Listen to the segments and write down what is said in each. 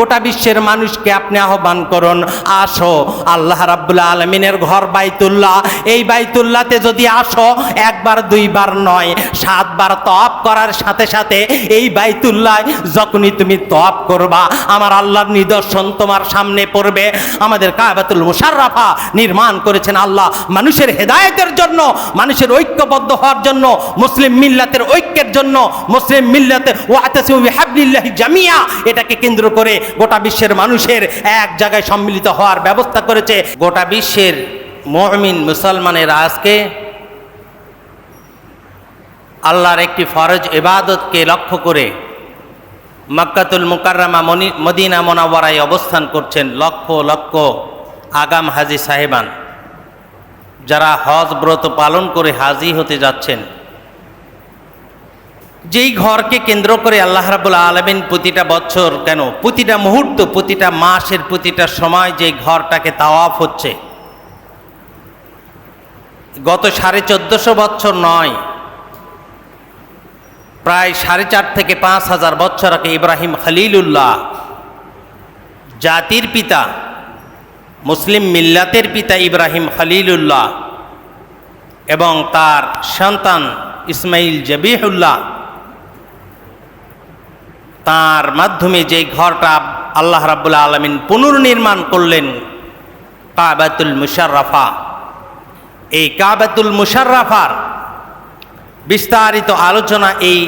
গোটা বিশ্বের মানুষকে আপনি আহ্বান করুন, আসো আল্লাহ রাব্বুল আলামিনের ঘর বাইতুল্লাহ, এই বাইতুল্লাহতে যদি আসো একবার দুইবার নয় 7 বার তওয়াফ করার সাথে সাথে এই বাইতুল্লাহ যখনই তুমি তওয়াফ করবা আমার আল্লাহর নিদর্শন তোমার সামনে পড়বে। আমাদের কাবাতুল মুশাররাফা নির্মাণ করেছেন আল্লাহ মানুষের হেদায়েতের জন্য, মানুষের ঐক্যবদ্ধ হওয়ার জন্য, মুসলিম মিল্লাতের ঐক্যের জন্য, মুসলিম মিল্লাতে ওয়াতাসিমু বিহাবলিল্লাহি জামিয়া এটাকে কেন্দ্র করে গোটা বিশ্বের মানুষের এক জায়গায় সম্মিলিত হওয়ার ব্যবস্থা করেছে। গোটা বিশ্বের মুমিন মুসলমানের আজকে আল্লাহর একটি ফরজ ইবাদতকে লক্ষ্য করে মক্কাতুল মুকাররমা মদিনা মুনাওয়ারায় অবস্থান করছেন লক্ষ লক্ষ আগাম হাজী সাহেবান, যারা হজ ব্রত পালন করে হাজী হতে যাচ্ছেন। যেই ঘরকে কেন্দ্র করে আল্লাহ রাব্বুল আলামিন প্রতিটা বছর কেন প্রতিটা মুহূর্ত, প্রতিটা মাসের প্রতিটা সময় যেই ঘরটাকে তাওয়াফ হচ্ছে, গত 1450 বছর নয়, প্রায় 4.5 থেকে 5,000 বছর আগে ইব্রাহিম খলিলুল্লাহ, জাতির পিতা, মুসলিম মিল্লাতের পিতা ইব্রাহিম খলিলুল্লাহ এবং তার সন্তান ইসমাইল জবিহুল্লাহ, তার মাধ্যমে যে ঘরটা আল্লাহ রাব্বুল আলামিন পুনর্নির্মাণ করলেন কাবাতুল মুশাররাফা, এই কাবাতুল মুশাররাফার বিস্তারিত আলোচনা এই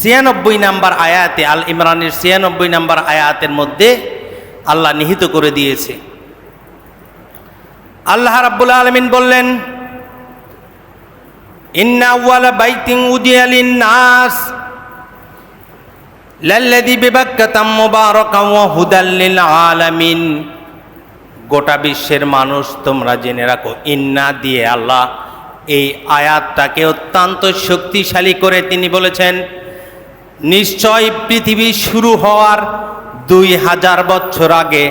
96 নম্বর আয়াতে, আল ইমরানের 96 নম্বর আয়াতের মধ্যে আল্লাহ নিহিত করে দিয়েছে। আল্লাহ রাব্বুল আলামিন বললেন, ইন্না আউয়ালা বাইতিন উদিয়া লিন-নাস লাল্লাযী বিবাক্কাতা মুবারাকান ওয়া হুদাল লিল আলামিন। গোটা বিশ্বের মানুষ তোমরা জেনে রাখো, ইন্না দিয়ে আল্লাহ এই আয়াতটাকে অত্যন্ত শক্তিশালী করে তিনি বলেছেন, নিশ্চয় পৃথিবী শুরু হওয়ার 2000 বছর আগে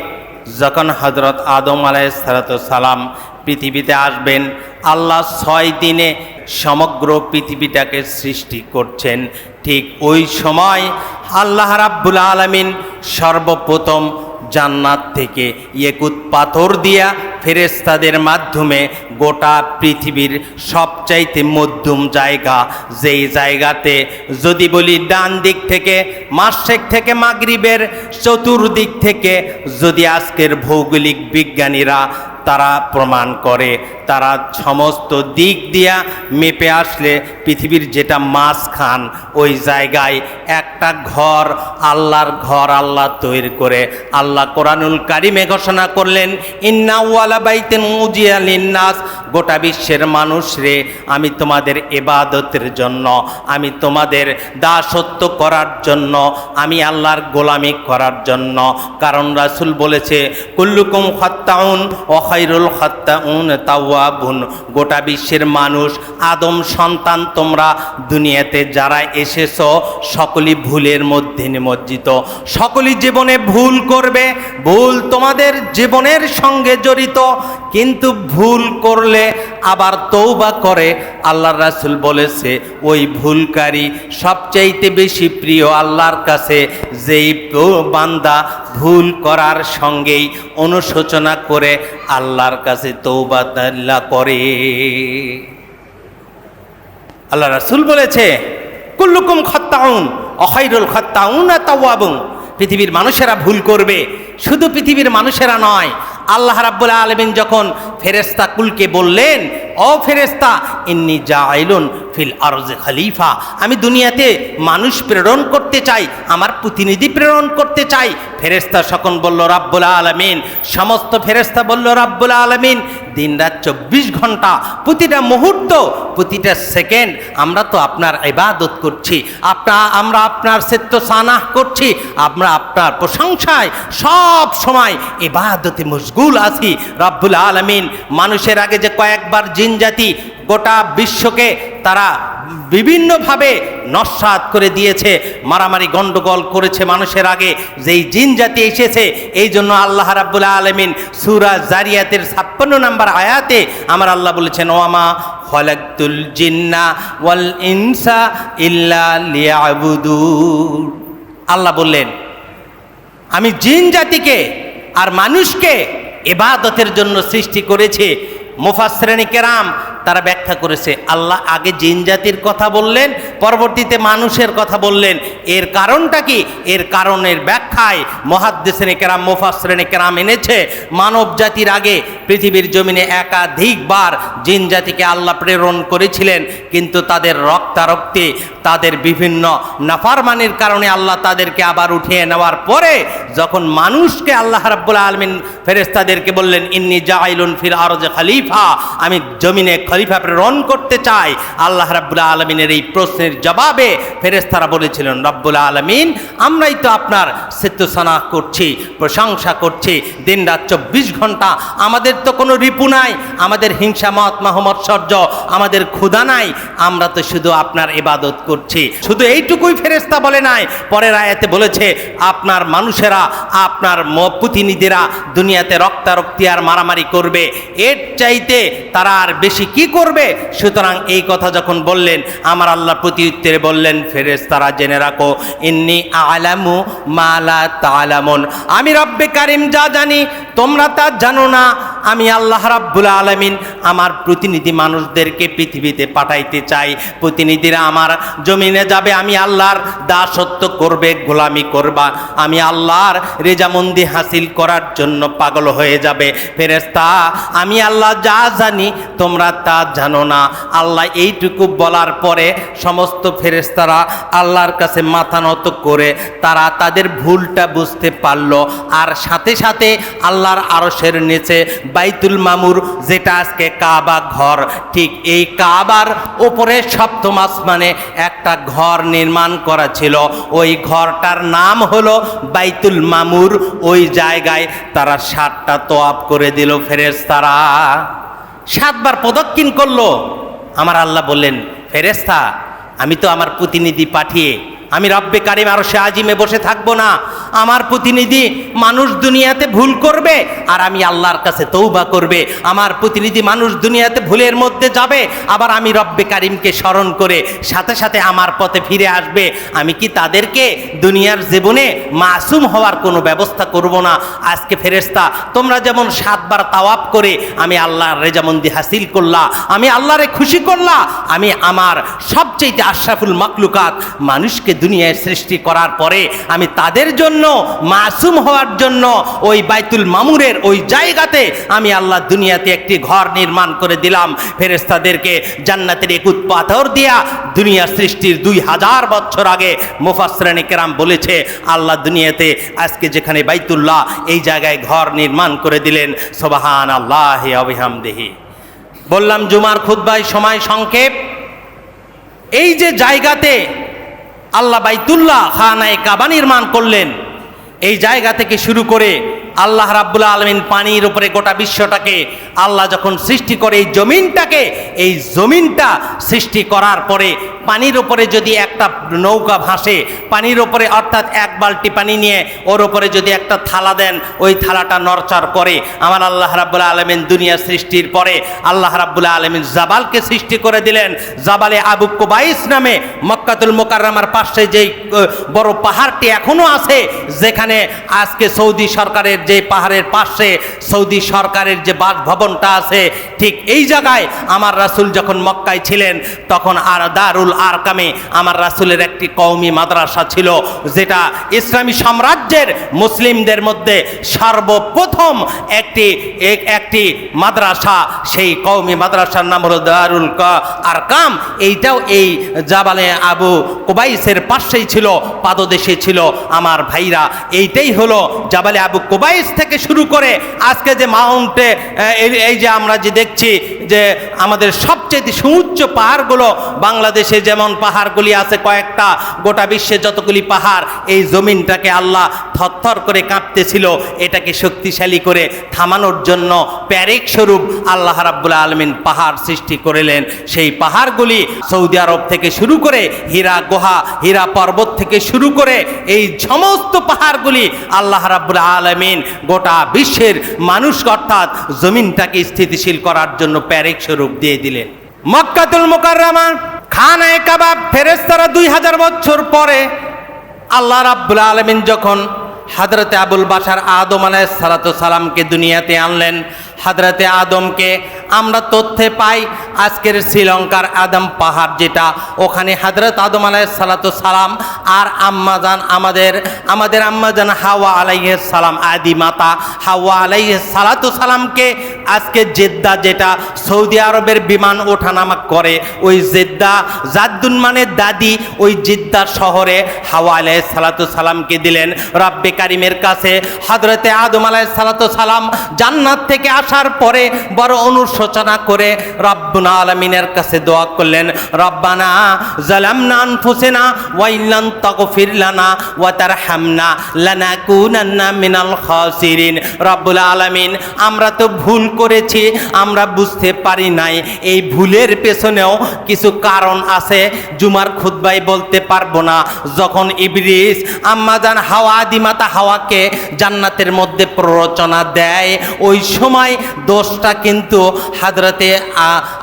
যখন হযরত আদম আলাইহিস সালাম পৃথিবীতে আসবেন, আল্লাহ 6 দিনে সমগ্র পৃথিবীটাকে সৃষ্টি করছেন। ঠিক ওই সময় আল্লাহ রাব্বুল আলামিন সর্বপ্রথম জান্নাত থেকে ইয়াকুত পাথর দিয়া ফেরেশতাদের মাধ্যমে গোটা পৃথিবীর সবচাইতে মধ্যম জায়গা, যেই জায়গাতে যদি বলি ডান দিক থেকে মাশরিক থেকে মাগরিবের চতুর্দিক থেকে যদি আজকের ভৌগোলিক বিজ্ঞানীরা তারা প্রমাণ করে, তারা সমস্ত দিক দিয়া মেপে আসলে পৃথিবীর যেটা মাঝখান ওই জায়গায় একটা ঘর, আল্লাহর ঘর আল্লাহ তৈরি করে আল্লাহ কোরআনুল কারিমে ঘোষণা করলেন, ইন্না আউয়ালা বাইতিন উদিয়া লিন-নাস, গোটা বিশ্বের মানুষ রে আমি তোমাদের ইবাদতের জন্য, আমি তোমাদের দাসত্ব করার জন্য, আমি আল্লাহর গোলামি করার জন্য। কারণ রাসূল বলেছে, কুল্লুকুম খাত্তাউন ওয়া খায়রুল খাত্তাউন তাওয়াবুন। গোটা বিশ্বের মানুষ, আদম সন্তান তোমরা দুনিয়াতে যারা এসেছো সকলেই ভুলের মধ্যে নিমজ্জিত, সকলেই জীবনে ভুল করবে, ভুল তোমাদের জীবনের সঙ্গে জড়িত। কিন্তু ভুল করলে আবার তওবা করে, আল্লাহর রাসূল বলেছে ওই ভুলকারী সবচাইতে বেশি প্রিয় আল্লাহর কাছে যেই বান্দা ভুল করার সঙ্গেই অনুশোচনা করে আল্লাহর কাছে তওবা করে। আল্লাহ রাসূল বলেছে, কুল্লুকুম খাত্তাউন ওয়া খায়রুল খাত্তাউনা তাওয়াবুন। পৃথিবীর মানুষেরা ভুল করবে, শুধু পৃথিবীর মানুষেরা নয়, আল্লাহ রাব্বুল আলামিন যখন ফেরেশতা কুলকে বললেন, ও ফেরেশতা ইন্নী জাইলুন ফিল আরজি খলিফা, আমি দুনিয়াতে মানুষ প্রেরণ করতে চাই, আমার প্রতিনিধি প্রেরণ করতে চাই। ফেরেশতা সকল বলল রাব্বুল আলামিন, সমস্ত ফেরেশতা বলল রাব্বুল আলামিন, দিনরাত 24 ঘন্টা, প্রতিটা মুহূর্ত, প্রতিটা সেকেন্ড আমরা তো আপনার ইবাদত করছি, আমরা আপনার সেত্ত সানাহ করছি, আমরা আপনার প্রশংসায় সব সময় ইবাদতে মশগুল আছি। রাব্বুল আলামিন মানুষের আগে যে কয়েকবার জিন জাতি গোটা বিশ্বকে তারা বিভিন্নভাবে নস্যাৎ করে দিয়েছে, মারামারি গন্ডগোল করেছে মানুষের আগে, যেই জিন জাতি এসেছে, এই জন্য আল্লাহ রাব্বুল আলামিন সূরা জারিয়াতের 56 নম্বর আয়াতে আমার আল্লাহ বলেছেন, ওয়ামা খালাকতুল জিন্না ওয়াল ইনসা ইল্লা লিয়াবুদুন। আল্লাহ বললেন আমি জিন জাতিকে আর মানুষকে ইবাদতের জন্য সৃষ্টি করেছি। মুফাসসিরিন কেরাম তারা ব্যাখ্যা করেছে, আল্লাহ আগে জিন জাতির কথা বললেন, পরবর্তীতে মানুষের কথা বললেন। এর কারণটা কি? এর কারণের ব্যাখ্যায় মুহাদ্দিসিন কেরাম, মুফাসসিরিন কেরাম এনেছে, মানব জাতির আগে পৃথিবীর জমিনে একাধিকবার জিন জাতিকে আল্লাহ প্রেরণ করেছিলেন, কিন্তু তাদের রক্তারক্তি, তাদের বিভিন্ন নাফরমানির কারণে আল্লাহ তাদেরকে আবার উঠিয়ে নেওয়ার পরে যখন মানুষকে আল্লাহ রাব্বুল আলামিন ফেরেশতাদেরকে বললেন, ইন্নী জাইলুন ফিল আরজি খলিফা, আমি জমিনে খলিফা প্রেরণ করতে চাই, আল্লাহ রাব্বুল আলামিনের এই প্রশ্নের জবাবে ফেরেশতারা বলেছিলেন, রব্বুল আলামিন আমরাই তো আপনার সিত্তসানা করছি, প্রশংসা করছি দিনরাত 24 ঘন্টা, আমাদের তো কোনো রিপু নাই, আমাদের হিংসা মত মহম্মদসর্য, আমাদের ক্ষুধা নাই, আমরা তো শুধু আপনার ইবাদত করছি। শুধু এইটুকুই ফেরেশতা বলে নাই, পরের আয়াতে বলেছে আপনার মানুষেরা, আপনার প্রতিনিধিরা দুনিয়াতে রক্তারক্তি আর মারামারি করবে, এর চাইতে তারা আর বেশি কি করবে? সুতরাং এই কথা যখন বললেন, আমার আল্লাহ প্রতি উত্তরে বললেন, ফেরেশতারা জেনে রাখো, ইন্নী আ'লামু মা লা তা'লামুন, আমি রব্বে কারিম যা জানি তোমরা তা জানো না। আমি আল্লাহ রাব্বুল আলামিন আমার প্রতিনিধি মানুষদেরকে পৃথিবীতে পাঠাইতে চাই, প্রতিনিধিরা আমার জমিনে যাবে, আমি আল্লাহর দাসত্ব করবে, গোলামি করবা, আমি আল্লাহর রেজামন্দি হাসিল করার জন্য পাগল হয়ে যাবে। ফেরেশতা আমি আল্লাহ যা জানি তোমরা তা জানো না। আল্লাহ এইটুকু বলার পরে সমস্ত ফেরেশতারা আল্লাহর কাছে মাথা নত করে তারা তাদের ভুলটা বুঝতে পারল, আর সাথে সাথে আল্লাহর আরশের নিচে বাইতুল মামুর, যেটা আজকে কাবা ঘর, ঠিক এই কাবার উপরে সপ্তম আসমানে একটা ঘর নির্মাণ করা ছিল, ওই ঘরটার নাম হলো বাইতুল মামুর। ওই জায়গায় তারা 7টা তোয়াফ করে দিল, ফেরেশতারা 7 বার প্রদক্ষিণ করলো। আমার আল্লাহ বললেন, ফেরেশতা আমি তো আমার প্রতিনিধি পাঠিয়ে আমি রব্বে কারিম আরশে আজিমে বসে থাকবো না। আমার প্রতিনিধি মানুষ দুনিয়াতে ভুল করবে আর আমি আল্লাহর কাছে তৌবা করবে, আমার প্রতিনিধি মানুষ দুনিয়াতে ভুলের মধ্যে যাবে, আবার আমি রব্বে কারিমকে স্মরণ করে সাথে সাথে আমার পথে ফিরে আসবে। আমি কি তাদেরকে দুনিয়ার জীবনে মাসুম হওয়ার কোনো ব্যবস্থা করব না? আজকে ফেরেশতা তোমরা যেমন 7 বার তাওয়াফ করে আমি আল্লাহর রেজামন্দি হাসিল করলা, আমি আল্লাহরে খুশি করলা, আমি আমার সবচেয়ে আশরাফুল মাখলুকাত মানুষকে দুনিয়ায় সৃষ্টি করার পরে আমি তাদের জন্য মাসুম হওয়ার জন্য ওই বাইতুল মামুরের ওই জায়গাতে আমি আল্লাহ দুনিয়াতে একটি ঘর নির্মাণ করে দিলাম। ফেরেশতাদেরকে জান্নাতের একুত পাথর দিয়া দুনিয়া সৃষ্টির 2000 বছর আগে মুফাসসিরিন কেরাম বলেছে আল্লাহ দুনিয়াতে আজকে যেখানে বাইতুল্লাহ এই জায়গায় ঘর নির্মাণ করে দিলেন। সুবহানাল্লাহি ওয়া বিহামদিহি। বললাম জুমার খুতবায় সময় সংক্ষেপ। এই যে জায়গাতে আল্লাহ বাইতুল্লাহ খানায়ে কাবা নির্মাণ করলেন, এই জায়গা থেকে শুরু করে আল্লাহ রাব্বুল আলামিন পানির উপরে গোটা বিশ্বটাকে আল্লাহ যখন সৃষ্টি করে, এই জমিনটাকে, এই জমিনটা সৃষ্টি করার পরে পানির উপরে যদি একটা নৌকা ভাসে, পানির উপরে অর্থাৎ 1 বালতি পানি নিয়ে ওর উপরে যদি একটা থালা দেন, ওই থালাটা নড়চড় করে। আমার আল্লাহ রাব্বুল আলামিন দুনিয়া সৃষ্টির পরে আল্লাহ রাব্বুল আলামিন জাবালকে সৃষ্টি করে দিলেন। জাবালে আবু কুবাইস নামে মক্কাতুল মুকাররমার পাশে যেই বড় পাহাড়টি এখনো আছে, যেখানে আজকে সৌদি সরকারের যে পাহাড়ের পাশে সৌদি সরকারের যে বাসভবনটা আছে, ঠিক এই জায়গায় আমার রাসূল যখন মক্কায় ছিলেন তখন আর দারুল আরকামে আমার রাসূলের একটি কওমি মাদ্রাসা ছিল, যেটা ইসলামী সাম্রাজ্যের মুসলিমদের মধ্যে সর্বপ্রথম একটি মাদ্রাসা। সেই কওমি মাদ্রাসার নাম হলো দারুল আরকাম। এইটাও এই জাবালে আবু কুবাইসের পাশেই ছিল, পাদদেশে ছিল। আমার ভাইরা, এইটাই হলো জাবালে আবু কুবাইস থেকে শুরু করে আজকে যে মাউন্টে, এই যে আমরা যে দেখছি যে আমাদের সবচেয়ে সুউচ্চ পাহাড়গুলো, বাংলাদেশে যেমন পাহাড়গুলি আছে কয়েকটা, গোটা বিশ্বে যতগুলি পাহাড়, এই জমিনটাকে আল্লাহ থরথর করে কাঁপতেছিল, এটাকে শক্তিশালী করে থামানোর জন্য প্যারেক স্বরূপ আল্লাহ রাব্বুল আলামিন পাহাড় সৃষ্টি করলেন। সেই পাহাড়গুলি সৌদি আরব থেকে শুরু করে হীরা গুহা, হীরা পর্বত থেকে শুরু করে এই সমস্ত পাহাড়গুলি আল্লাহ রাব্বুল আলামিন গোটা বিশ্বের মানুষ অর্থাৎ জমিনটাকে স্থিতিশীল করার জন্য প্যারেক স্বরূপ দিয়ে দিলেন। মক্কাতুল মুকাররমা খানায়ে কাবা ফেরেশতারা 2000 বছর পরে আল্লাহ রাব্বুল আলামিন যখন হযরতে আবুল বাশার আদম আলাইহিস সালাতু সালামকে দুনিয়াতে আনলেন। হযরতে আদমকে আমরা তথ্যে পাই আজকের শ্রীলঙ্কার আদম পাহাড় যেটা, ওখানে হযরত আদম আলাইহিস সালাতু সালাম আর আম্মাজান আমাদের আম্মাজান হাওয়া আলাইহিস সালাম, আদি মাতা হাওয়া আলাইহিস সালাতু সালামকে আজকে জেদ্দা, যেটা সৌদি আরবের বিমান ওঠানামা করে, ওই জেদ্দা জাদ্দুন মানে দাদি, ওই জেদ্দা শহরে হাওয়া আলাইহিস সালাতু সালামকে দিলেন রব্বে কারিমের কাছে। হযরতে আদম আলাইহিস সালাতু সালাম জান্নাত থেকে আসার পরে বড় অনুশোচনা করে রব্বুল আলামিনের কাছে দোয়া করলেন, রব্বানা যালামনা আনফুসানা ওয়া ইল্লাম তাগফির লানা ওয়া তারহামনা লানাকুনান্না মিনাল খাসিরিন। রব্বুল আলামিন, আমরা তো ভুল করেছি, আমরা বুঝতে পারি নাই, এই ভুলের পেছনেও কিছু কারণ আছে, জুমার খুতবায় বলতে পারবো না। যখন ইবলিস আম্মাজান হাওয়া, আদিমাতা হাওয়াকে জান্নাতের মধ্যে প্ররোচনা দেয়, ওই সময় দোষটা কিন্তু হযরতে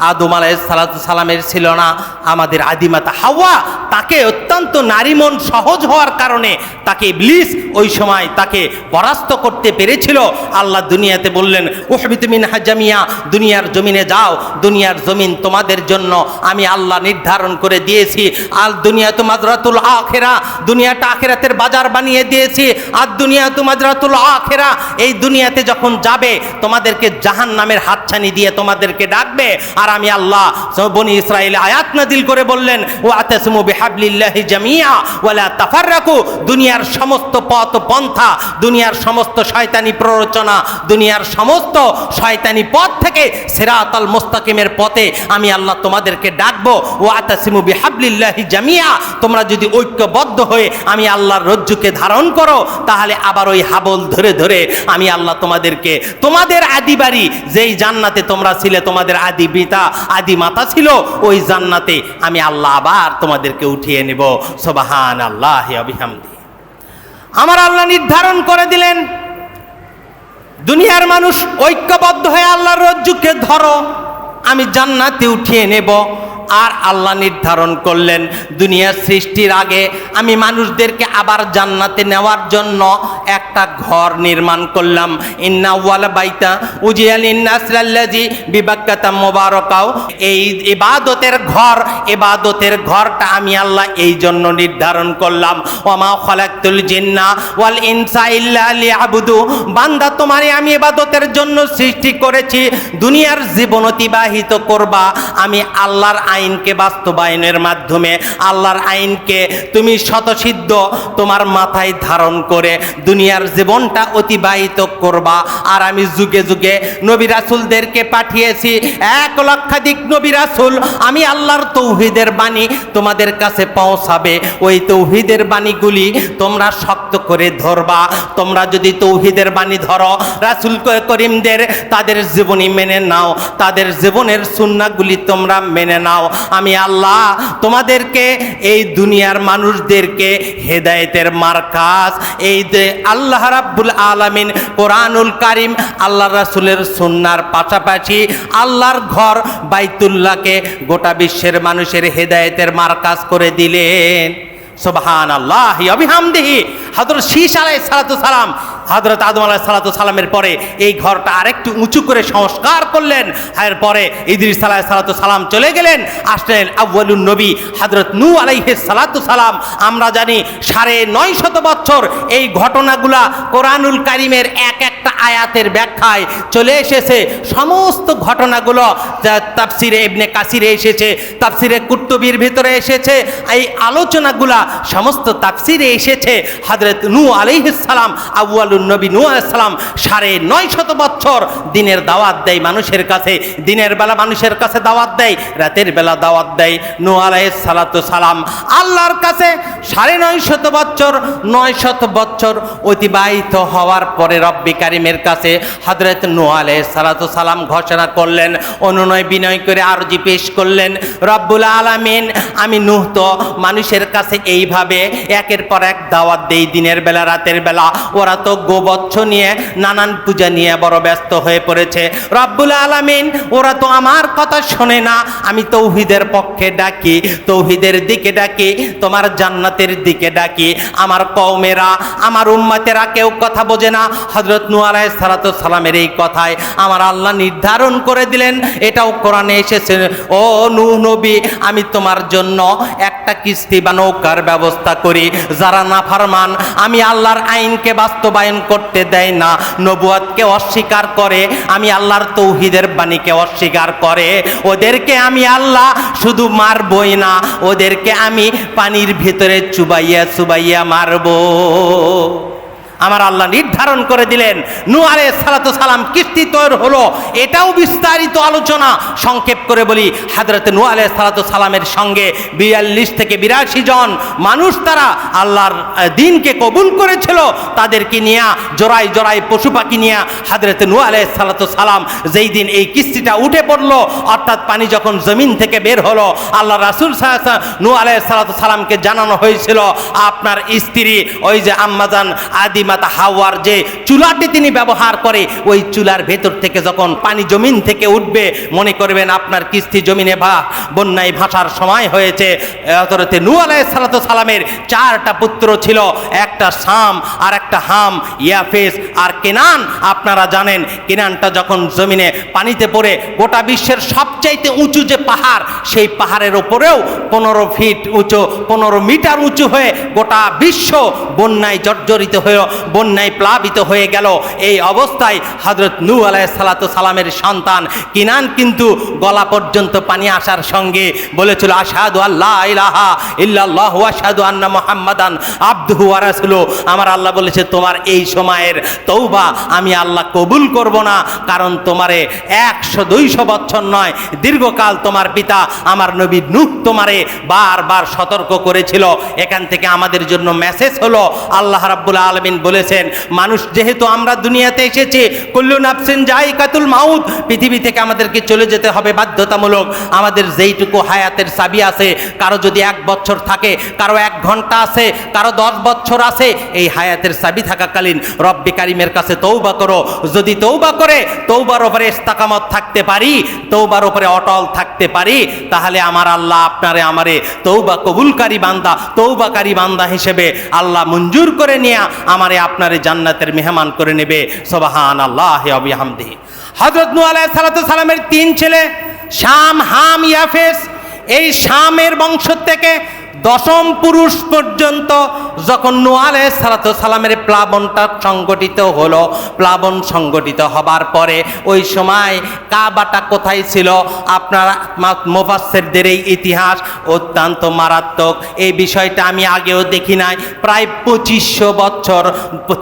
আদম আলাইহিস সালাতু সালামের ছিল না, আমাদের আদিমাতা হাওয়া। তাকে অত্যন্ত নারীমন সহজ হওয়ার কারণে তাকে ইবলিস ওই সময় তাকে পরাস্ত করতে পেরেছিল। আল্লাহ দুনিয়াতে বললেন, উহবিতু মিনহা জামিয়া, দুনিয়ার জমিনে যাও, দুনিয়ার জমিন তোমাদের জন্য আমি আল্লাহ নির্ধারণ করে দিয়েছি। আল দুনিয়া তু মাজরাতুল আখিরা, দুনিয়াটা আখিরাতের বাজার বানিয়ে দিয়েছি। আর দুনিয়া তু মাজরাতুল আখিরা, এই দুনিয়াতে যখন যাবে তোমাদেরকে জাহান্নামের হাতছানি দিয়ে তোমাদেরকে ডাকবে। আর আমি আল্লাহ বনি ইসরাঈলে আয়াত নাযিল করে বললেন, ওয়াতাসিমু বিহাবলিল্লাহি জামিয়া ওয়ালা তাফাররাকু, দুনিয়ার সমস্ত পথ পন্থা, দুনিয়ার সমস্ত শয়তানি প্ররোচনা, দুনিয়ার সমস্ত শয়তানি পথ থেকে সিরাতাল মুস্তাকিমের পথে আমি আল্লাহ তোমাদেরকে ডাকবো। ওয়াতাসিমু বিহাবলিল্লাহি জামিয়া, তোমরা যদি ঐক্যবদ্ধ হয়ে আমি আল্লাহর রজ্জুকে ধারণ করো, তাহলে আবার ওই হাবল ধরে ধরে আমি আল্লাহ তোমাদেরকে, তোমাদের আদি বাড়ি যেই জান্নাতে তোমরা ছিলে, তোমাদের আদি পিতা আদি মাতা ছিল, ওই জান্নাতে আমি আল্লাহ আবার তোমাদেরকে উঠিয়ে নেব। সুবহানাল্লাহি ওয়া বিহামদিহি। আমার আল্লাহ নির্ধারণ করে দিলেন, দুনিয়ার মানুষ ঐক্যবদ্ধ হয়ে আল্লাহর রজ্জুকে ধরো, আমি জান্নাতে উঠিয়ে নেব। আর আল্লাহ নির্ধারণ করলেন, দুনিয়ার সৃষ্টির আগে আমি মানুষদেরকে আবার জান্নাতে নেওয়ার জন্য একটা ঘর নির্মাণ করলাম। ইন্না ওয়ালা বাইতা উজিয়া লিন্নাস লাল্লাযী বিবাক্কাতা মুবারাকাও, এই ইবাদতের ঘরটা আমি আল্লাহ এই জন্য নির্ধারণ করলাম। ওয়ামা খালাকতুল জিন্না ওয়াল ইনসা ইল্লা লিয়াবুদু, বান্দা তোমারে আমি ইবাদতের জন্য সৃষ্টি করেছি, দুনিয়ার জীবন অতিবাহিত করবা আমি আল্লাহর আইনকে বাস্তবায়নের মাধ্যমে। আল্লাহর আইনকে তুমি শতসিদ্ধ তোমার মাথায় ধারণ করে দুনিয়ার জীবনটা অতিবাহিত করবা। আর আমি যুগে যুগে নবী রাসূলদেরকে পাঠিয়েছি, 1 লক্ষাধিক নবী রাসূল। আমি আল্লাহর তৌহিদের বাণী তোমাদের কাছে পৌঁছাবে, ওই তৌহিদের বাণীগুলি তোমরা শক্ত করে ধরবা। তোমরা যদি তৌহিদের বাণী ধরো, রাসূল করিমদের তাদের জীবনী মেনে নাও, তাদের জীবনের সুন্নাহগুলি তোমরা মেনে নাও, আমি আল্লাহ তোমাদেরকে, এই দুনিয়ার মানুষদেরকে হেদায়েতের মার্কাজ, এই যে আল্লাহ রাব্বুল আলামিন কোরআনুল কারীম, আল্লাহ রাসূলের সুন্নাহর পাশাপাশি আল্লাহর ঘর বাইতুল্লাহকে গোটা বিশ্বের মানুষের হেদায়েতের মার্কাজ করে দিলেন। সুবহানাল্লাহি ওয়া বিহামদিহি। হযরত শীশ আলাইহিস সালাতু সালাম, হযরত আদম আলাইহিস সালাতু সালামের পরে এই ঘরটা আরেকটু উঁচু করে সংস্কার করলেন। এরপরে ইদ্রিস আলাইহিস সালাতু সালাম চলে গেলেন, আসলেন আউয়ালুন নবী হযরত নূহ আলাইহিস সালাতু সালাম। আমরা জানি 950 বছর এই ঘটনাগুলা কোরআনুল কারীমের এক একটা আয়াতের ব্যাখ্যায় চলে এসেছে। সমস্ত ঘটনাগুলো তাফসিরে ইবনে কাসিরে এসেছে, তাফসিরে কুরতুবির ভিতরে এসেছে, এই আলোচনাগুলা সমস্ত তাফসিরে এসেছে। হযরত নূহ আলাইহিস সালাম, আউয়ালুন নবী নূহ আলাইহিস সালাম 950 বছর দিনের দাওয়াত দেয় মানুষের কাছে, দিনের বেলা মানুষের কাছে দাওয়াত দেয়, রাতের বেলা দাওয়াত দেয়। নূহ আলাইহিস সালাতু সালাম আল্লাহর কাছে 950 বছর অতিবাহিত হওয়ার পরে রব্বে কারীমের কাছে হযরত নূহ আলাইহিস সালাতু সালাম ঘোষণা করলেন, অনুনয় বিনয় করে আরজি পেশ করলেন, রব্বুল আলামিন, আমি নূহ তো মানুষের কাছে এইভাবে একের পর এক দাওয়াত দেই, দিনের বেলা রাতের বেলা। ওরা তো গোবৎস নিয়ে নানান পূজা নিয়ে বড় ব্যস্ত হয়ে পড়েছে। রব্বুল আলামিন ওরা তো আমার কথা শোনে না, আমি তৌহিদের পক্ষে ডাকি, তৌহিদের দিকে ডাকি, তোমার জান্নাতের দিকে ডাকি। আমার কওমেরা, আমার উম্মতেরা কেউ কথা বোঝে না। হযরত নূহ আলাইহিস সালাতু সালামের এই কথায় আমার আল্লাহ নির্ধারণ করে দিলেন, এটাও কোরআনে এসেছে, ও নূহ নবী, আমি তোমার জন্য একটা কিস্তি বা নৌকার ব্যবস্থা করি। যারা নাফরমান, আমি আল্লাহর আইনকে বাস্তবায়ন করতে দেয় না, নবুয়তকে অস্বীকার করে, আমি আল্লাহর তৌহিদের বাণীকে অস্বীকার করে, ওদেরকে আমি আল্লাহ শুধু মারবই না, ওদেরকে আমি পানির ভিতরে চুবাইয়া চুবাইয়া মারবো। আমার আল্লাহ নির্ধারণ করে দিলেন। নূহ আলাইহিস সালাতু সালাম কিস্তি তৈরি হলো, এটাও বিস্তারিত আলোচনা। সংক্ষেপ করে বলি, হযরত নূহ আলাইহিস সালাতু সালামের সঙ্গে 42 থেকে 82 জন মানুষ তারা আল্লাহর দ্বীনকে কবুল করেছিল। তাদেরকে নিয়ে জোড়ায় জোড়ায় পশু পাখি নিয়ে হযরত নূহ আলাইহিস সালাতু সালাম যেই দিন এই কিস্তিটা উঠে পড়লো, অর্থাৎ পানি যখন জমিন থেকে বের হলো, আল্লাহ রাসূল নূহ আলাইহিস সালাতু সালামকে জানানো হয়েছিল, আপনার স্ত্রী ওই যে আম্মাজান আদি মাতা হাওয়ার যে চুলাটি তিনি ব্যবহার করে, ওই চুলার ভেতর থেকে যখন পানি জমিন থেকে উঠবে, মনে করবেন আপনার কিস্তি জমিনে বন্যায় ভাসার সময় হয়েছে। হযরত নূহ আলাইহিস সালাতু সালামের 4টা পুত্র ছিল, একটা শাম, আর একটা হাম, ইয়াফেস আর কেনান। আপনারা জানেন কেনানটা যখন জমিনে পানিতে পড়ে গোটা বিশ্বের সবচাইতে উঁচু যে পাহাড়, সেই পাহাড়ের ওপরেও 15 ফিট উঁচু, 15 মিটার উঁচু হয়ে গোটা বিশ্ব বন্যায় জর্জরিত হয়ে, বন্যায় প্লাবিত হয়ে গেল। এই অবস্থায় হযরত নূহ আলাইহিস সালাতু সালামের সন্তান কিনান কিন্তু গলা পর্যন্ত পানি আসার সঙ্গে বলেছিল, আশহাদু আল্লা ইলাহা ইল্লাল্লাহ ওয়া আশহাদু আন্না মুহাম্মাদান আবদুহু ওয়া রাসূলুহু। আমার আল্লাহ বলেছে, তোমার এই সময়ের তওবা আমি আল্লাহ কবুল করব না, কারণ তোমারে 100-200 বছর নয়, দীর্ঘকাল তোমার পিতা আমার নবী নূহ তোমারে বারবার সতর্ক করেছিল। এখান থেকে আমাদের জন্য মেসেজ হলো, আল্লাহ রাব্বুল আলামিন বলেছেন, মানুষ যেহেতু আমরা দুনিয়াতে এসেছি, কুল্লু নাফসিন যায়িকাতুল মাউত, পৃথিবী থেকে আমাদেরকে চলে যেতে হবে বাধ্যতামূলক। আমাদের যেইটুকু হায়াতের চাবি আছে, কারো যদি 1 বছর থাকে, কারো 1 ঘন্টা আছে, কারো 10 বছর আছে, এই হায়াতের চাবি থাকাকালীন রব্বে কারিমের কাছে তওবা করো। যদি তওবা করে তওবার উপরে ইস্তেকামত থাকতে পারি, তওবার উপরে অটল থাকতে পারি, তাহলে আমার আল্লাহ আপনারে আমারে তওবা কবুলকারী বান্দা, তওবাকারী বান্দা হিসেবে আল্লাহ মঞ্জুর করে নিয়ে আমারে আপনারে জান্নাতের মেহমান করে নেবে। সুবহানাল্লাহি ওয়া বিহামদিহি। হযরত নূহ আলাইহিস সালাতু সালামের 3 ছেলে, শাম, হাম, ইয়াফেস। এই শামের বংশ থেকে 10ম পুরুষ পর্যন্ত যখন নূহ আলাইহিস সালাতু সালামের প্লাবনটা সংগঠিত হলো, প্লাবন সংগঠিত হবার পরে ওই সময় কাবাটা কোথায় ছিল? আপনারা মুফাসসিরদের এই ইতিহাস অত্যন্ত মারাত্মক। এই বিষয়টা আমি আগেও দেখি নাই। প্রায় 2500 বছর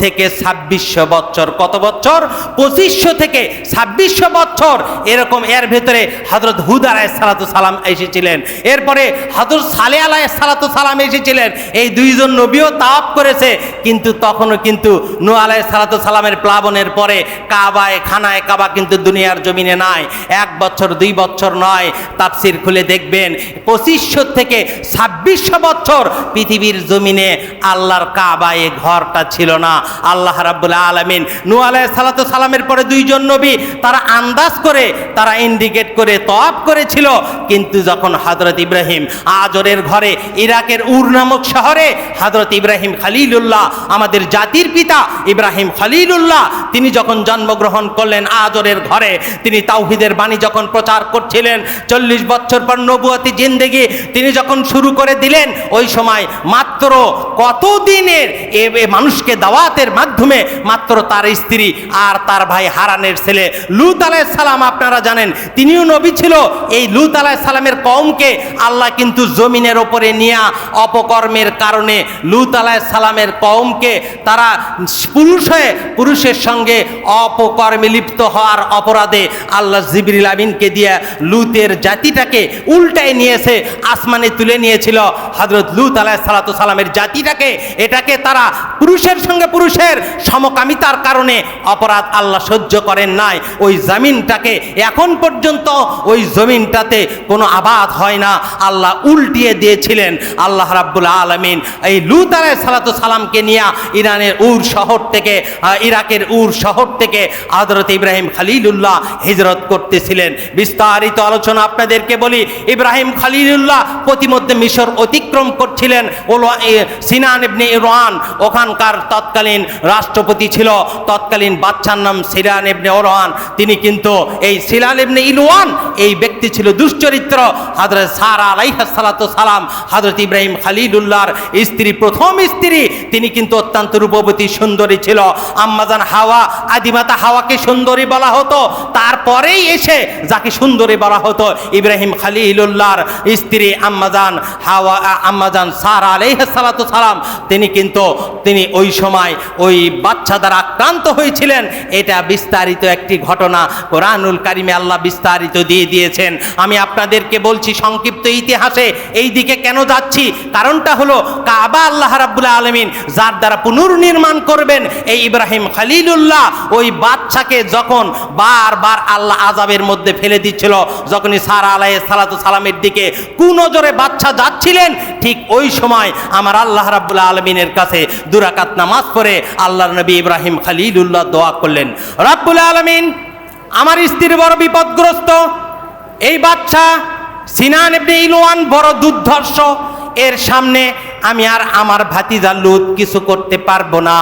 থেকে 2600 বছর, কত বছর? 2500 থেকে 2600 বছর এরকম। এর ভেতরে হযরত হুদ আলাইহিস সালাতু সালাম এসেছিলেন, এরপরে হযরত সালেহ আলাইহিস সালাতু সালাম এসেছিলেন। এই 2 জন নবীও তাওয়াফ করেছে, কিন্তু তখনও কিন্তু নূহ আলাইহিস সালাতু সালামের প্লাবনের পরে কাবায়, খানায় কাবা কিন্তু দুনিয়ার জমিনে নাই। 1 বছর 2 বছর নয়, তাফসীর খুলে দেখবেন 2500 থেকে 2600 বছর পৃথিবীর জমিনে আল্লাহর কাবায় ঘরটা ছিল না। আল্লাহ রাব্বুল আলামিন নূহ আলাইহিস সালাতু সালামের পরে 2 জন নবী তারা আন্দাজ করে, তারা ইন্ডিকেট করে তাওয়াফ করেছিল, কিন্তু যখন হযরত ইব্রাহিম আজরের ঘরে ইরাকের উর নামক শহরে হযরত ইব্রাহিম খলিলুল্লাহ, আমাদের জাতির পিতা ইব্রাহিম খলিলুল্লাহ, তিনি যখন জন্মগ্রহণ করলেন আজরের ঘরে, তিনি তাওহীদের বাণী যখন প্রচার করছিলেন, 40 বছর পর নবুয়তি জিন্দেগি তিনি যখন শুরু করে দিলেন, ওই সময় মাত্র কতদিনের মানুষকে দাওয়াতের মাধ্যমে মাত্র তার স্ত্রী আর তার ভাই হারানের ছেলে লূত আলাইহিস সালাম, আপনারা জানেন তিনিও নবী ছিল। এই লূত আলাইহিস সালামের কওমকে আল্লাহ কিন্তু জমিনের ওপরে নিয়ে অপকর্মের কারণে লূত আলাইহিস সালামের কওমকে তারা পুরুষ হয়ে পুরুষের সঙ্গে অপকর্মে লিপ্ত হওয়ার অপরাধে আল্লাহ জিবরিল আমিনকে দিয়ে লূতের জাতিটাকে উল্টায় নিয়েছে, আসমানে তুলে নিয়েছিল। হযরত লূত আলাইহিস সালাতু সালামের জাতিটাকে, এটাকে তারা পুরুষের সঙ্গে পুরুষের সমকামিতার কারণে অপরাধ আল্লাহ সহ্য করেন নাই। ওই জমিনটাকে এখন পর্যন্ত ওই জমিনটাতে কোনো আবাদ হয় না, আল্লাহ উল্টিয়ে দিয়েছিলেন। আল্লাহ রাব্বুল আলামিন এই লূত আলাইহিস সালাতু সালামকে নিয়ে ইরা ইরানের উর শহর থেকে ইরাকের উর শহর থেকে হযরত ইব্রাহিম খলিলুল্লাহ হিজরত করতেছিলেন। বিস্তারিত আলোচনা আপনাদেরকে বলি। ইব্রাহিম খলিলুল্লাহ প্রতিমধ্যে মিশর অতিক্রম করছিলেন। সিনান ইবনে ইরওয়ান ওখানকার তৎকালীন রাষ্ট্রপতি ছিল, তৎকালীন বাদশার নাম সিনান ইবনে ইরওয়ান। তিনি কিন্তু এই সিনান ইবনে ইরওয়ান এই ব্যক্তি ছিল দুশ্চরিত্র। হযরত সারা আলাইহিস সালাতু সালাম হযরত ইব্রাহিম খলিলুল্লাহর স্ত্রী, প্রথম স্ত্রী। তিনি কিন্তু অত্যন্ত রূপবতী সুন্দরী ছিল। আম্মাজান হাওয়া, আদিমাতা হাওয়াকে সুন্দরী বলা হতো। তারপরেই এসে যাকে সুন্দরী বলা হতো ইব্রাহিম খলিলুল্লাহর স্ত্রী আম্মাজান হাওয়া, আম্মাজান সারা আলাইহিস সালাতু সালাম। তিনি ওই সময় ওই বাচ্চা দ্বারা আক্রান্ত হয়েছিলেন। এটা বিস্তারিত একটি ঘটনা কোরআনুল কারিমে আল্লাহ বিস্তারিত দিয়ে দিয়েছেন। আমি আপনাদেরকে বলছি সংক্ষিপ্ত ইতিহাসে এই দিকে কেন যাচ্ছি, কারণটা হলো কাবা আল্লাহ রাব্বুল আলামিন যার দ্বারা পুনর্নির্মাণ করবেন এই ইব্রাহিম খলিলুল্লাহ ওই বাচ্চাকে যখন বারবার আল্লাহ আযাবের মধ্যে ফেলে দিচ্ছিল, যখনই সারা আলাইহিস সালাতু সালামের দিকে কুনজরে বাচ্চা যাচ্ছিলেন, ঠিক ওই সময় আমার আল্লাহ রাব্বুল আলামিনের কাছে দুরাকাত নামাজ পড়ে আল্লাহর নবী ইব্রাহিম খলিলুল্লাহ দোয়া করলেন, রাব্বুল আলামিন আমার স্ত্রী বড় বিপদগ্রস্ত, এই বাচ্চা সিনান ইবনে ইরওয়ান বড় দুর্ধর্ষ, এর সামনে আমি আর আমার ভাতিজা লুত কিছু করতে পারবো না।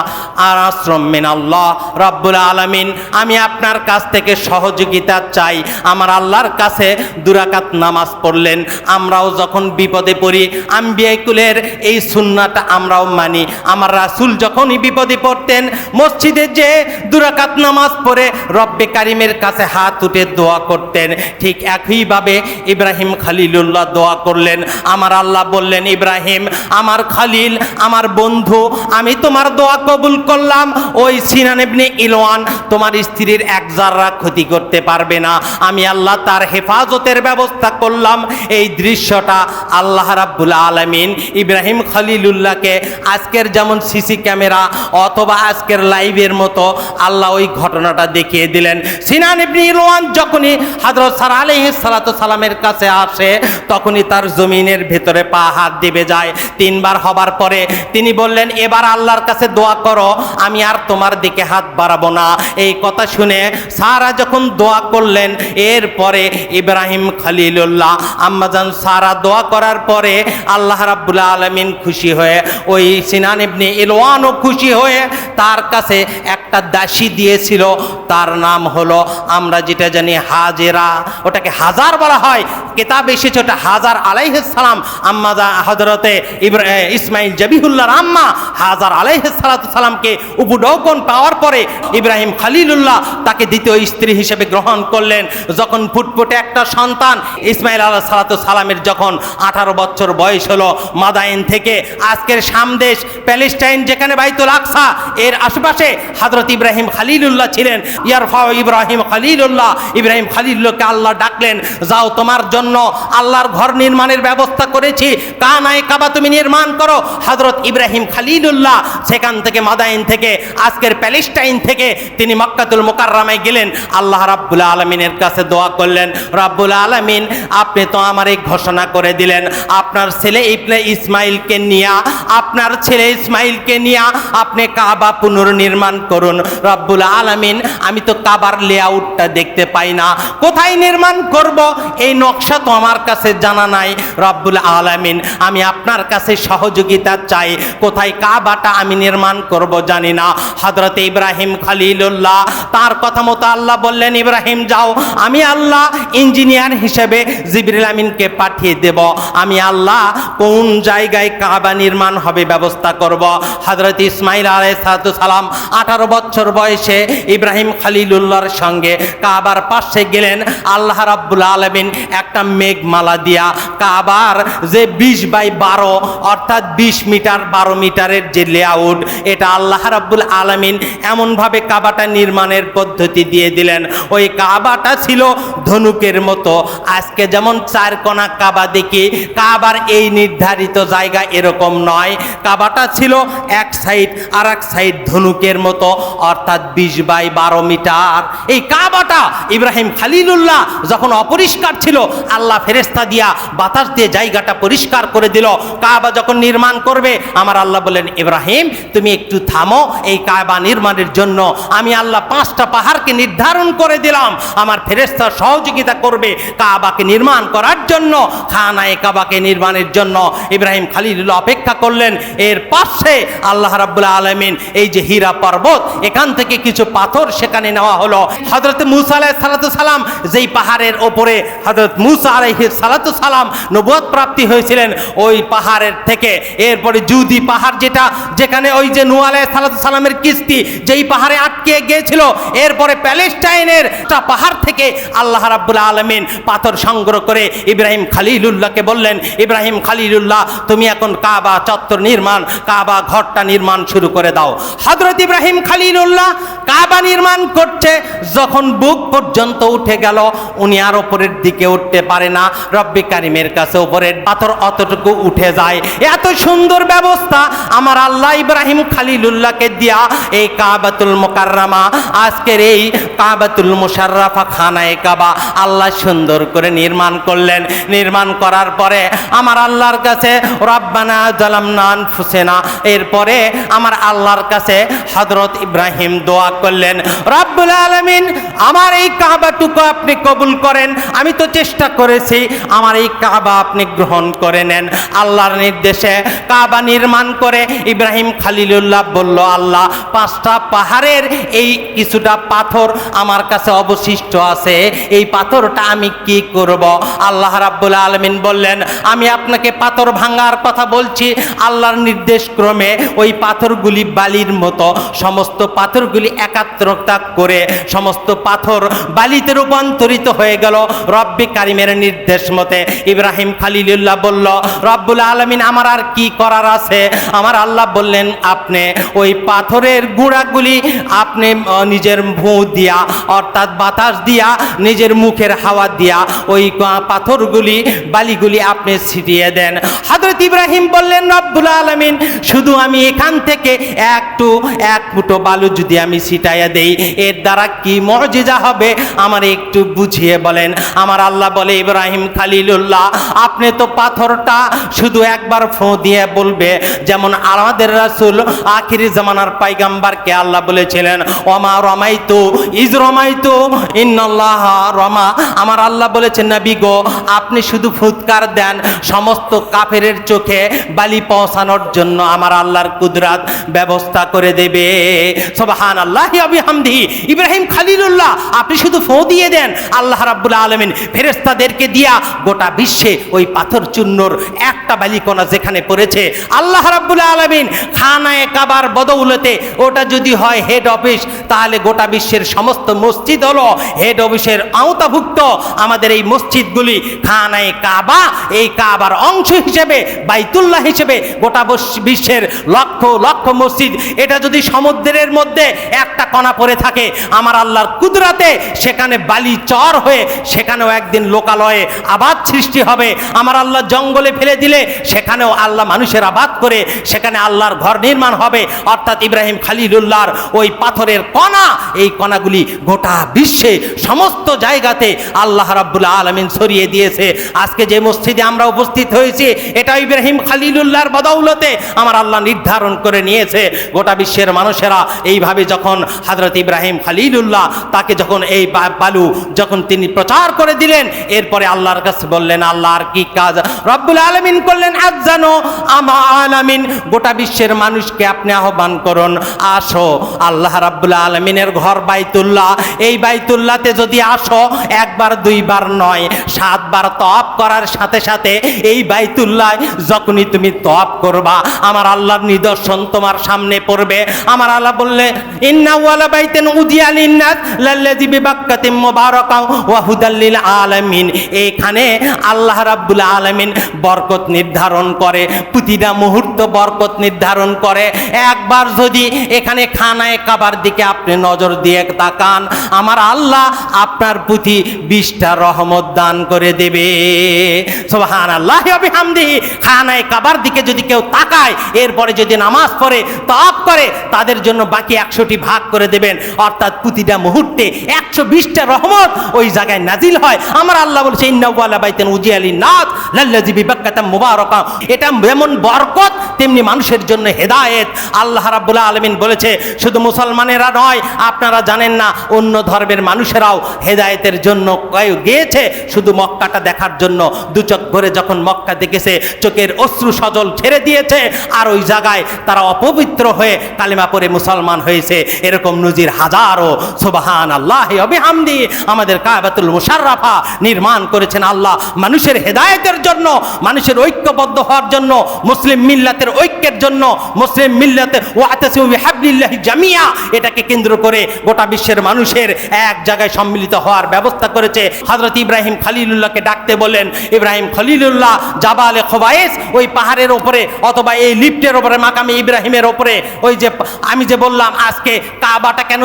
আর আশ্রম মিনাল্লাহ রাব্বুল আলামিন, আমি আপনার কাছ থেকে সহযোগিতা চাই। আমার আল্লাহর কাছে দুরাকাত নামাজ পড়লেন। আমরাও যখন বিপদে পড়ি আম্বিয়া কুলের এই সুন্নাহটা আমরাও মানি। আমার রাসূল যখনই বিপদে পড়তেন মসজিদে যে দুরাকাত নামাজ পড়ে রব্বে কারিমের কাছে হাত উঠে দোয়া করতেন। ঠিক একইভাবে ইব্রাহিম খলিলুল্লাহ দোয়া করলেন। আমার আল্লাহ বললেন, ইব্রাহিম আমার খলিল, আমার বন্ধু, আমি তোমার দোয়া কবুল করলাম। ওই সিনান ইবনে ইরওয়ান তোমার স্ত্রীর এক জাররা ক্ষতি করতে পারবে না। আমি আল্লাহ তার হেফাজতের ব্যবস্থা করলাম। এই দৃশ্যটা আল্লাহ রাব্বুল আলামিন ইব্রাহিম খলিলুল্লাহকে আজকের যেমন সিসি ক্যামেরা অথবা আজকের লাইভের মতো আল্লাহ ওই ঘটনাটা দেখিয়ে দিলেন। সিনান ইবনে ইরওয়ান যখনই হযরত সারা আলাইহিস সালাতু সালামের কাছে আসে তখনই তার জমিনের ভেতরে পা হাত দিবে যায়। তিনবার হবার পরে তিনি বললেন, এবার আল্লাহর কাছে দোয়া করো, আমি আর তোমার দিকে হাত বাড়াবো না। এই কথা শুনে সারা যখন দোয়া করলেন, এরপরে ইব্রাহিম খলিলুল্লাহ আম্মাজান সারা দোয়া করার পরে আল্লাহ রাব্বুল আলামিন খুশি হয়ে, ওই সিনান ইবনে ইরওয়ানও খুশি হয়ে তার কাছে একটা দাসী দিয়েছিল। তার নাম হলো, আমরা যেটা জানি হাজেরা, ওটাকে হাজার বলা হয়। কিতাবে এসেছে ওটা হাজার আলাইহিস সালাম। আম্মাজান হযরতে ইসমাইল জবিহুল্লাহর আম্মা হাজার আলাইহিস সালাতু সালামকে উপঢৌকন পাওয়ার পরে ইব্রাহিম খলিলুল্লাহ তাকে দ্বিতীয় স্ত্রী হিসেবে গ্রহণ করলেন। যখন ফুটফুটে একটা সন্তান ইসমাইল আলাইহিস সালাতু সালামের যখন 18 বছর বয়স হলো, মাদায়েন থেকে আজকের শামদেশ প্যালেস্টাইন যেখানে বাইতুল আকসা এর আশেপাশে হযরত ইব্রাহিম খলিলুল্লাহ ছিলেন। ইয়ারফাউ ইব্রাহিম খলিলুল্লাহ, ইব্রাহিম খলিলুল্লাহকে আল্লাহ ডাকলেন, যাও তোমার জন্য আল্লাহর ঘর নির্মাণের ব্যবস্থা করেছি, কানায়ে কাবা তুমি নির্মাণ করো। হযরত ইব্রাহিম খলিলুল্লাহ সেখান থেকে মাদায়েন থেকে আজকের প্যালেস্টাইন থেকে তিনি মক্কাতুল মুকাররমায় গেলেন। আল্লাহ রাব্বুল আলামিনের কাছে দোয়া করলেন, রাব্বুল আলামিন আপনি তো আমারে ঘোষণা করে দিলেন আপনার ছেলে ইসমাইলকে নিয়া, আপনার ছেলে ইসমাইলকে নিয়া আপনি কাবা পুনর্নির্মাণ করুন। রাব্বুল আলামিন আমি তো কাবার লেআউটটা দেখতে পাই না, কোথায় নির্মাণ করব এই নকশা তো আমার কাছে জানা নাই। রাব্বুল আলামিন আমি আপনার কাছে সহযোগিতা চাই, কোথায় কাবাটা আমি নির্মাণ করব জানি না। হযরত ইব্রাহিম খলিলুল্লাহ তার কথা মতো আল্লাহ বললেন, ইব্রাহিম যাও, আমি আল্লাহ ইঞ্জিনিয়ার হিসেবে জিবরিল আমিনকে পাঠিয়ে দেব, আমি আল্লাহ কোন জায়গায় কাবা নির্মাণ হবে ব্যবস্থা করব। হযরত ইসমাইল আলাইহিস সালাম 18 বছর বয়সে ইব্রাহিম খলিলুল্লাহর সঙ্গে কাবার পাশে গেলেন। আল্লাহ রাব্বুল আলামিন একটা মেঘমালা দিয়া কাবার যে 20x12 অর্থাৎ 20 মিটার 12 মিটারের যে লেআউট, এটা আল্লাহ রাব্বুল আলামিন এমনভাবে কাবাটা নির্মাণের পদ্ধতি দিয়ে দিলেন। ওই কাবাটা ছিল ধনুকের মতো। আজকে যেমন 4 কোণা কাবা দেখি, কাবার এই নির্ধারিত জায়গা এরকম নয়। কাবাটা ছিল এক সাইড আর এক সাইড ধনুকের মতো, অর্থাৎ 20x12 মিটার। এই কাবাটা ইব্রাহিম খলিলুল্লাহ যখন অপরিষ্কার ছিল, আল্লাহ ফেরেশতা দিয়া বাতাস দিয়ে জায়গাটা পরিষ্কার করে দিল। কাবা যখন নির্মাণ করবে, আমার আল্লাহ বলেন, ইব্রাহিম তুমি একটু থামো, এই কাবা নির্মাণের জন্য আমি আল্লাহ 5টা পাহাড়কে নির্ধারণ করে দিলাম, আমার ফেরেশতা সহযোগিতা করবে কাবাকে নির্মাণ করার জন্য, খানায়ে কাবাকে নির্মাণের জন্য। ইব্রাহিম খলিলুল্লাহ অপেক্ষা করলেন। এর পাশে আল্লাহ রাব্বুল আলামিন এই যে হীরা পর্বত, এখান থেকে কিছু পাথর সেখানে নেওয়া হলো। হযরত মূসা আলাইহিস সালাতু সালাম যেই পাহাড়ের ওপরে হযরত মূসা আলাইহিস সালাতু সালাম নবুয়ত প্রাপ্তি হয়েছিলেন, ওই পাহাড়ের থেকে এরপরে জুদি পাহাড়, যেখানে ওই যে নূহ আলাইহিস সালাতু সালামের কিস্তি যেই পাহাড়ে আটকে গিয়েছিল, এরপরে প্যালেস্টাইনের একটা পাহাড় থেকে আল্লাহ রাব্বুল আলামিন পাথর সংগ্রহ করে ইব্রাহিম খলিলুল্লাহকে বললেন, ইব্রাহিম খলিলুল্লাহ তুমি এখন কাবা চত্বর নির্মাণ, কাবা ঘরটা নির্মাণ শুরু করে দাও। হযরত ইব্রাহিম খলিলুল্লাহ কাবা নির্মাণ করছে, যখন বুক পর্যন্ত উঠে গেল, উনি আর উপরের দিকে উঠতে পারে না। রব্বে কারিমের কাছে উপরের পাথর অতটুকু উঠে যায়। এত সুন্দর ব্যবস্থা আমার আল্লাহ ইব্রাহিম খলিলুল্লাহকে দিয়া এই কাবাতুল মুকাররমা, আজকের এই কাবাতুল মুশাররাফা খানায়ে কাবা আল্লাহ সুন্দর করে নির্মাণ করলেন। নির্মাণ করার পরে আমার আল্লাহর কাছে রব্বানা জালামনা আনফুসানা, এরপরে আমার আল্লাহর কাছে হযরত ইব্রাহিম দোয়া করলেন, রব্বুল আলামিন আমার এই কাবাটুকু আপনি কবুল করেন, আমি তো চেষ্টা করেছি, আমার এই কাবা আপনি গ্রহণ করে নেন। আল্লাহর নির্দেশে কাবা নির্মাণ করে ইব্রাহিম খলিলুল্লাহ বলল, আল্লাহ 5টা পাহাড়ের এই কিছুটা পাথর আমার কাছে অবশিষ্ট আছে, এই পাথরটা আমি কি করব? আল্লাহ রাব্বুল আলামিন বললেন, আমি আপনাকে পাথর ভাঙার কথা বলছি। আল্লাহর নির্দেশ ক্রমে ওই পাথরগুলি বালির মতো, সমস্ত পাথরগুলি একাত্রতা করে সমস্ত পাথর বালিতে রূপান্তরিত হয়ে গেল রব্বে কারিমের নির্দেশ মতে। ইব্রাহিম খলিলুল্লাহ বলল, রব্বুল আলামিন আমার আর কি করার আছে? আমার আল্লাহ বললেন, আপনি ওই পাথরের গুঁড়াগুলি আপনি নিজের ভুঁ দিয়া, অর্থাৎ বাতাস দিয়া, নিজের মুখের হাওয়া দিয়া ওই পাথরগুলি বালিগুলি আপনি ছিটিয়ে দেন। হযরত ইব্রাহিম বললেন, রব্বুল আলামিন শুধু আমি এখান থেকে এক মুঠো বালু যদি আমি ছিটাইয়া দেই, এর দ্বারা কি মুজিজা হবে আমার একটু বুঝিয়ে বলেন। আমার আল্লাহ বলে, ইব্রাহিম খলিলুল্লাহ আপনি তো পাথরটা শুধু একবার ফোঁ দিয়ে বলবে, যেমন আমাদের রাসূল আখিরি জামানার পয়গম্বরকে আল্লাহ বলেছিলেন, ওমা রমাইতু ইজ রমাইতু ইন্নাল্লাহা রমা। আমার আল্লাহ বলেছেন, নবী গো আপনি শুধু ফুৎকার দেন, সমস্ত কাফেরের চোখে বালি পৌঁছানোর জন্য আমার আল্লাহর কুদরত ব্যবস্থা করে দেবে। সুবহানাল্লাহি ওয়া বিহামদিহি। ইব্রাহিম খলিলুল্লাহ আপনি শুধু ফোঁ দিয়ে দেন, আল্লাহ রাব্বুল আলামিন ফেরেশতাদেরকে দিয়া গোটা বিশ্বে ওই পাথর চূর্ণর একটা বালিকণা যেখানে পড়েছে, আল্লাহ রাব্বুল আলামিন খানায়ে কাবার বদৌলতে ওটা যদি হয় হেড অফিস, তাহলে গোটা বিশ্বের সমস্ত মসজিদ হলো হেড অফিসের আওতাভুক্ত। আমাদের এই মসজিদগুলি খানায়ে কাবা, এই কাবার অংশ হিসেবে, বাইতুল্লাহ হিসেবে গোটা বিশ্বের লক্ষ লক্ষ মসজিদ। এটা যদি সমুদ্রের মধ্যে একটা কণা পড়ে থাকে, আমার আল্লাহর কুদরতে সেখানে বালি চর হয়ে সেখানেও একদিন লোকালয়ে আবাদ সৃষ্টি হবে। আমার আল্লাহ জঙ্গলে ফেলে দিলে সেখানেও আল্লাহ মানুষের আবাদ করে সেখানে আল্লাহর ঘর নির্মাণ হবে। অর্থাৎ ইব্রাহিম খলিলুল্লাহর ওই পাথরের কণা, এই কণাগুলি গোটা বিশ্বে সমস্ত জায়গাতে আল্লাহ রাব্বুল আলামিন ছড়িয়ে দিয়েছে। আজকে যে মসজিদে আমরা উপস্থিত হয়েছি, এটা ইব্রাহিম খলিলুল্লাহর বদৌলতে আমার আল্লাহ নির্ধারণ করে নিয়েছে। গোটা বিশ্বের মানুষেরা এইভাবে যখন হযরত ইব্রাহিম খলিলুল্লাহ তাকে যখন এই বালু যখন তিনি প্রচার করে দিলেন, এরপরে আল্লাহর কাছে বললেন, আল্লাহ আর কি কাজ? রব্বুল আলামিন করলেন, আযানো আমা আলামিন, গোটা বিশ্বের মানুষকে আপনি আহ্বান করুন, আসো আল্লাহ রাব্বুল আলামিনের ঘর বাইতুল্লাহ, এই বাইতুল্লাহতে যদি আসো একবার দুইবার নয় 7 বার তওয়াফ করার সাথে সাথে এই বাইতুল্লাহ যখনই তুমি তওয়াফ করবা, আমার আল্লাহর নিদর্শন তোমার সামনে পড়বে। আমার আল্লাহ বললে, ইন্না ওয়ালা বাইতিন উদিয়া লিন্নাস লাল্লাযী বিবাক্কাতিন মুবারাকাও ওয়া হুদাল লিল আলামিন। এখানে আল্লাহ রাব্বুল আলামিন বরকত নির্ধারণ করে, প্রতিটা মুহূর্ত বরকত নির্ধারণ করে। একবার যদি এখানে খানায়ে কাবার দিকে আপনি নজর দিয়ে তাকান, আমার আল্লাহ আপনার প্রতি 20টা রহমত দান করে দেবে। সুবহানাল্লাহি ওয়া বিহামদিহি। খানায়ে কাবার দিকে যদি কেউ তাকায়, এরপরে যদি নামাজ পড়ে, তওয়াফ করে, তাদের জন্য বাকি 100টি ভাগ করে দেবেন, অর্থাৎ প্রতিটা মুহূর্তে 120টা রহমত ওই জায়গায় নাজিল হয়। আমার আল্লাহ বলছে ইন্নাহু আলা বাইতুন উজিয়া লিন-নাস লাল্লাযী বিবাক্কাতাম মুবারাকা, এটা যেমন বরকত তেমনি মানুষের জন্য হেদায়েত। আল্লাহ রাব্বুল আলামিন বলেছে শুধু মুসলমানেরা নয়, আপনারা জানেন না অন্য ধর্মের মানুষেরাও হেদায়েতের জন্য গিয়েছে শুধু মক্কাটা দেখার জন্য। দু চোখ ভরে যখন মক্কা দেখেছে চোখের অশ্রু সজল ছেড়ে দিয়েছে, আর ওই জায়গায় তারা অপবিত্র হয়ে কালিমা পড়ে মুসলমান হয়েছে। এরকম নজির হাজারো। সুবহানাল্লাহি ওয়া বিহামদি। আমাদের কাবাতুল মুশাররাফা নির্মাণ করেছেন আল্লাহ মানুষের হেদায়েতের জন্য, মানুষের ঐক্যবদ্ধ হওয়ার জন্য, মুসলিম মিল্লাতের ঐক্যের জন্য, মুসলিম মিল্লাতে ওয়াতাসিমু বিহাবলিল্লাহি জামিয়া, এটাকে কেন্দ্র করে গোটা বিশ্বের মানুষের এক জায়গায় সম্মিলিত হওয়ার ব্যবস্থা করেছে। হযরত ইব্রাহিম খলিলুল্লাহকে ডাকতে বললেন। ইব্রাহিম খলিলুল্লাহ জাবালে খুবাইস, ওই পাহাড়ের উপরে অথবা এই লিফটের উপরে মাকামে ইব্রাহিমের উপরে, ওই যে আমি যে বললাম আজকে কাবাটা কেন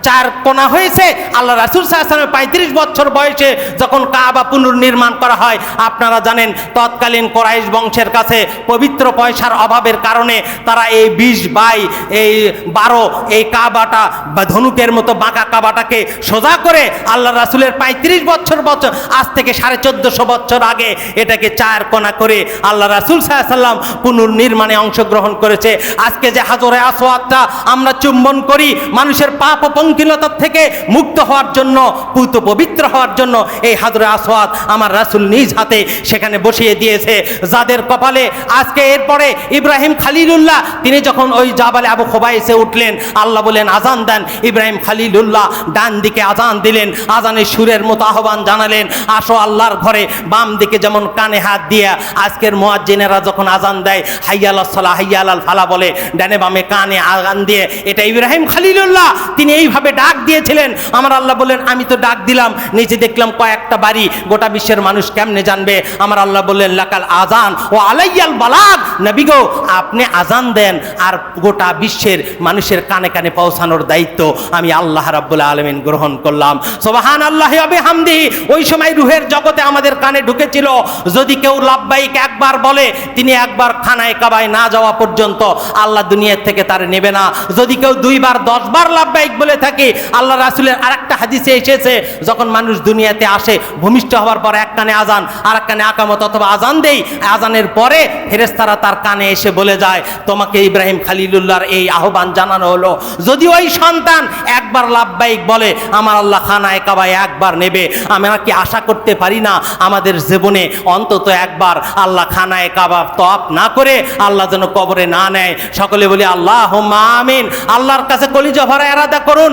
চার কোণা হয়েছে, আল্লাহ রাসূল সাল্লাল্লাহু আলাইহি ওয়াসাল্লাম 35 বছর বয়সে যখন কাবা পুনর্নির্মাণ করা হয়, আপনারা জানেন তৎকালীন কোরাইশ বংশের কাছে পবিত্র পয়সার অভাবের কারণে তারা এই 20/12 এই কাবাটা বা ধনুকের মতো বাঁকা কাবাটাকে সোজা করে আল্লাহ রাসূলের 35 বছর আজ থেকে 1450 বছর আগে এটাকে 4 কোণা করে আল্লাহ রাসূল সাল্লাল্লাহু আলাইহি ওয়াসাল্লাম পুনর্নির্মাণে অংশগ্রহণ করেছে। আজকে যে হাজরে আসওয়াদটা আমরা চুম্বন করি মানুষের পাপ ও পঙ্কিলতা থেকে মুক্ত হওয়ার জন্য, পুত পবিত্র হওয়ার জন্য, এই হাজরে আসওয়াদ আমার রাসূল নিজ হাতে সেখানে বসিয়ে দিয়েছে। যাদের কপালে আজকে এরপরে ইব্রাহিম খলিলুল্লাহ তিনি যখন ওই জাবালে আবু খুবাইসে উঠলেন, আল্লাহ বলেন আজান দেন। ইব্রাহিম খলিলুল্লাহ ডান দিকে আজান দিলেন, আজানের সুরের মতো আহ্বান জানালেন, আসো আল্লাহর ঘরে। বাম দিকে যেমন কানে হাত দিয়ে আজকের মুয়াজ্জিনেরা যখন আজান দেয় হাইয়া আলাস সালাহ হাইয়া আলাল ফালাহ বলে, ডানে বামে কানে আজান দিয়ে, এটা ইব্রাহিম খলিলুল্লাহ তিনি এইভাবে ডাক দিয়েছিলেন। আমার আল্লাহ বললেন আমি তো ডাক দিলাম, নিচে দেখলাম কয়েকটা বাড়ি, গোটা বিশ্বের মানুষ কেমনে জানবে? আমার আল্লাহ বললেন লাকাল আজান ও আলাইয়াল বালাগ, নবী গো আপনি আজান দেন আর গোটা বিশ্বের মানুষের কানে কানে পৌঁছানোর দায়িত্ব আমি আল্লাহ রাব্বুল আলামিন গ্রহণ করলাম। সুবহানাল্লাহি ওয়া বিহামদিহি। ওই সময় রুহের জগতে আমাদের কানে ঢুকেছিল, যদি কেউ লাব্বাইক একবার বলে তিনি একবার খানায় কাবায় না যাওয়া পর্যন্ত আল্লাহ দুনিয়ার থেকে তার নেবে না। যদি কেউ 2 বার 10 বার লাব্বাইক বলে থাকে, আল্লাহ রাসূলের আরেকটা হাদিসে এসেছে যখন মানুষ দুনিয়াতে আসে ভূমিষ্ঠ হওয়ার পর এক কানে আজান আর এক কানে আকামত অথবা আজান দেই, আজানের পরে ফেরেশতারা তার কানে এসে বলে যায় তোমাকে ইব্রাহিম খলিলুল্লাহর এই আহ্বান জানানো হলো। যদি ওই সন্তান একবার লাব্বাইক বলে আমার আল্লাহ খানায় কাবায় একবার নেবে। আমরা কি আশা করতে পারি না আমাদের জীবনে অন্তত একবার আল্লাহ খানায় কাবা তওয়াফ না করে আল্লাহ যেন কবরে না নেয়? সকলে বলি আল্লাহুম্মা আমিন। আল্লাহর কাছে কলিজা ভরা ইরাদা করুন,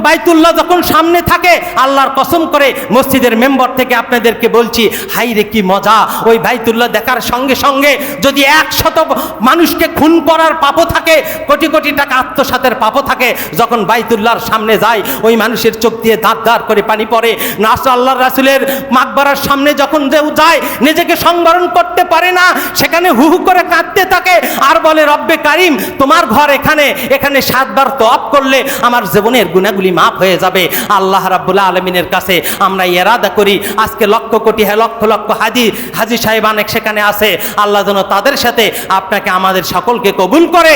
বাইতুল্লাহ যখন সামনে থাকে আল্লাহর কসম করে মসজিদের মেম্বার থেকে আপনাদেরকে বলছি, হাই রে কি মজা ওই বাইতুল্লাহ দেখার সঙ্গে সঙ্গে যদি 100 মানুষকে খুন করার পাপও থাকে, কোটি কোটি টাকা আত্মসাতের পাপও থাকে, যখন বাইতুল্লাহর সামনে যায় ওই মানুষের চোখ দিয়ে ধার ধার করে পানি পড়ে। নাস আল্লাহর রাসূলের মাকবারার সামনে যখন যে যায় নিজেকে সংবরণ করতে পারে না, সেখানে হু হু করে কাঁদতে থাকে আর বলে রব্বে কারিম তোমার ঘর এখানে, এখানে 7 বার তওয়াফ করলে আমার জীবনের গুনাহগুলি মাফ হয়ে যাবে। আল্লাহ রাব্বুল আলামিনের কাছে আমরা ইরাদা করি আজকে লক্ষ কোটি লক্ষ লক্ষ হাজি সাহেব অনেক সেখানে আছে, আল্লাহ যেন তাদের সাথে আপনাকে আমাদের সকলকে কবুল করে